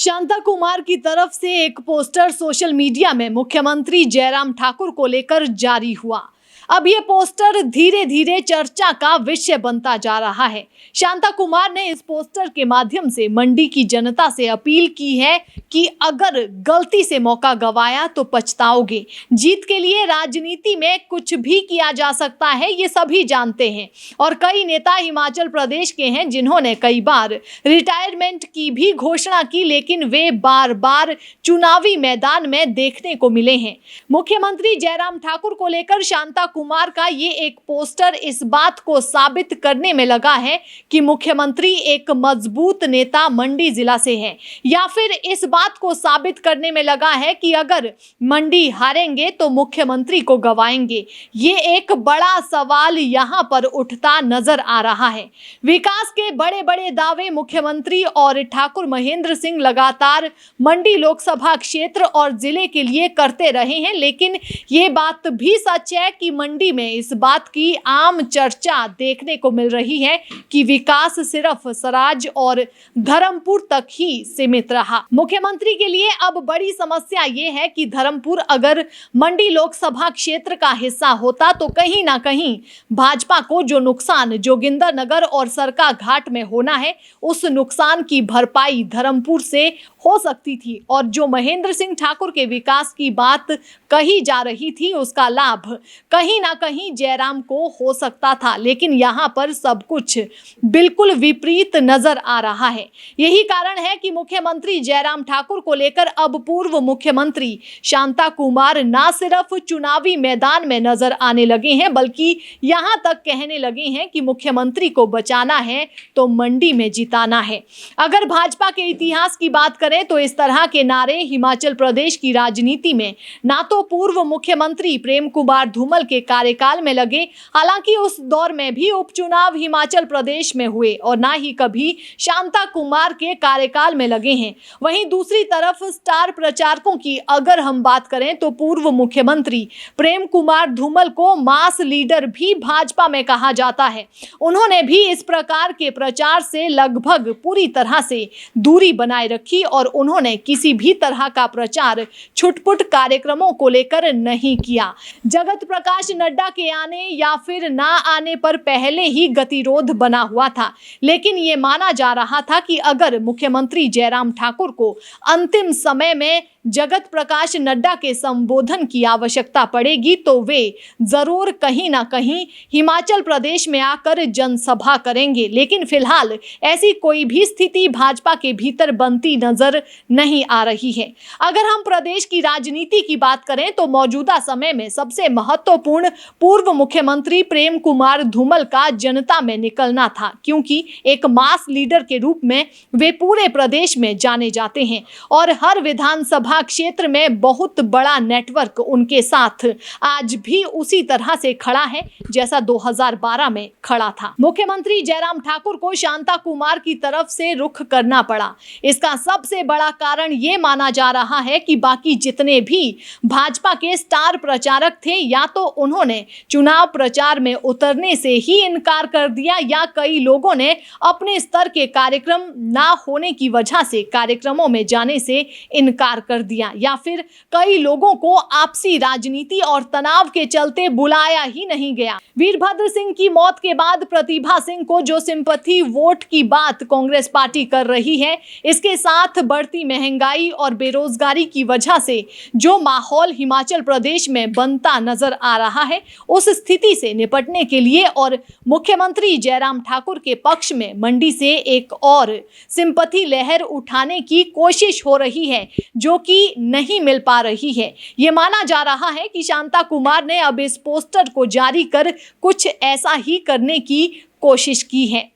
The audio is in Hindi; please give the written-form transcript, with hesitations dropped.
शांता कुमार की तरफ से एक पोस्टर सोशल मीडिया में मुख्यमंत्री जयराम ठाकुर को लेकर जारी हुआ। अब ये पोस्टर धीरे धीरे चर्चा का विषय बनता जा रहा है। शांता कुमार ने इस पोस्टर के माध्यम से मंडी की जनता से अपील की है कि अगर गलती से मौका गंवाया तो पछताओगे। जीत के लिए राजनीति में कुछ भी किया जा सकता है, ये सभी जानते हैं। और कई नेता हिमाचल प्रदेश के हैं जिन्होंने कई बार रिटायरमेंट की भी घोषणा की, लेकिन वे बार बार चुनावी मैदान में देखने को मिले हैं। मुख्यमंत्री जयराम ठाकुर को लेकर शांता कुमार का ये एक पोस्टर इस बात को साबित करने में लगा है कि मुख्यमंत्री एक मजबूत नेता मंडी जिला से हैं, या फिर इस बात को साबित करने में लगा है कि अगर मंडी हारेंगे तो मुख्यमंत्री को गंवाएंगे। ये एक बड़ा सवाल यहां पर उठता नजर आ रहा है। विकास के बड़े बड़े दावे मुख्यमंत्री और ठाकुर महेंद्र सिंह लगातार मंडी लोकसभा क्षेत्र और जिले के लिए करते रहे हैं, लेकिन ये बात भी सच है कि मंडी में इस बात की आम चर्चा देखने को मिल रही है कि विकास सिर्फ सराज और धर्मपुर तक ही सीमित रहा। मुख्यमंत्री के लिए अब बड़ी समस्या ये है कि धर्मपुर अगर मंडी लोकसभा क्षेत्र का हिस्सा होता तो कहीं ना कहीं भाजपा को जो नुकसान जोगिंदरनगर और सरका घाट में होना है, उस नुकसान की भरपाई धर्मपुर से हो सकती थी। और जो महेंद्र सिंह ठाकुर के विकास की बात कही जा रही थी, उसका लाभ कहीं ना कहीं जयराम को हो सकता था, लेकिन यहाँ पर सब कुछ बिल्कुल विपरीत नजर आ रहा है। यही कारण है कि मुख्यमंत्री जयराम ठाकुर को लेकर अब पूर्व मुख्यमंत्री शांता कुमार ना सिर्फ चुनावी मैदान में नजर आने लगे हैं, बल्कि यहाँ तक कहने लगे हैं कि मुख्यमंत्री को बचाना है तो मंडी में जिताना है। अगर भाजपा के इतिहास की बात करें तो इस तरह के नारे हिमाचल प्रदेश की राजनीति में ना तो पूर्व मुख्यमंत्री प्रेम कुमार धूमल के कार्यकाल में लगे, हालांकि उस दौर में भी उपचुनाव हिमाचल प्रदेश में हुए, और ना ही कभी शांता कुमार के कार्यकाल में लगे हैं। वहीं दूसरी तरफ स्टार प्रचारकों की अगर हम बात करें तो पूर्व मुख्यमंत्री प्रेम कुमार धूमल को मास लीडर भी भाजपा में कहा जाता है। उन्होंने भी इस प्रकार के प्रचार से लगभग पूरी तरह से दूरी बनाए रखी और उन्होंने किसी भी तरह का प्रचार छुटपुट कार्यक्रमों को लेकर नहीं किया। जगत प्रकाश नड्डा के आने या फिर ना आने पर पहले ही गतिरोध बना हुआ था, लेकिन ये माना जा रहा था कि अगर मुख्यमंत्री जयराम ठाकुर को अंतिम समय में जगत प्रकाश नड्डा के संबोधन की आवश्यकता पड़ेगी तो वे जरूर कहीं ना कहीं हिमाचल प्रदेश में आकर जनसभा करेंगे। लेकिन फिलहाल ऐसी कोई भी स्थिति भाजपा के भीतर बनती नजर नहीं आ रही है। अगर हम प्रदेश की राजनीति की बात करें तो मौजूदा समय में सबसे महत्वपूर्ण पूर्व मुख्यमंत्री प्रेम कुमार धूमल का जनता में निकलना था, क्योंकि एक मास लीडर के रूप में वे पूरे प्रदेश में जाने जाते हैं और हर विधानसभा क्षेत्र में बहुत बड़ा नेटवर्क उनके साथ आज भी उसी तरह से खड़ा है जैसा 2012 में खड़ा था। मुख्यमंत्री जयराम ठाकुर को शांता कुमार की तरफ से रुख करना पड़ा। इसका सबसे बड़ा कारण ये माना जा रहा है कि बाकी जितने भी भाजपा के स्टार प्रचारक थे, या तो उन्होंने चुनाव प्रचार में उतरने से ही इनकार कर दिया, या कई लोगों ने अपने स्तर के कार्यक्रम ना होने की वजह से कार्यक्रमों में जाने से इनकार कर दिया, या फिर कई लोगों को आपसी राजनीति और तनाव के चलते बुलाया ही नहीं गया। वीरभद्र सिंह की मौत के बाद प्रतिभा सिंह को जो सिंपैथी वोट की बात कांग्रेस पार्टी कर रही है, इसके साथ बढ़ती महंगाई और बेरोजगारी की वजह से जो माहौल हिमाचल प्रदेश में बनता नजर आ रहा है, उस स्थिति से निपटने के लिए और मुख्यमंत्री जयराम ठाकुर के पक्ष में मंडी से एक और सिंपैथी लहर उठाने की कोशिश हो रही है, जो कि नहीं मिल पा रही है। ये माना जा रहा है कि शांता कुमार ने अब इस पोस्टर को जारी कर कुछ ऐसा ही करने की कोशिश की है।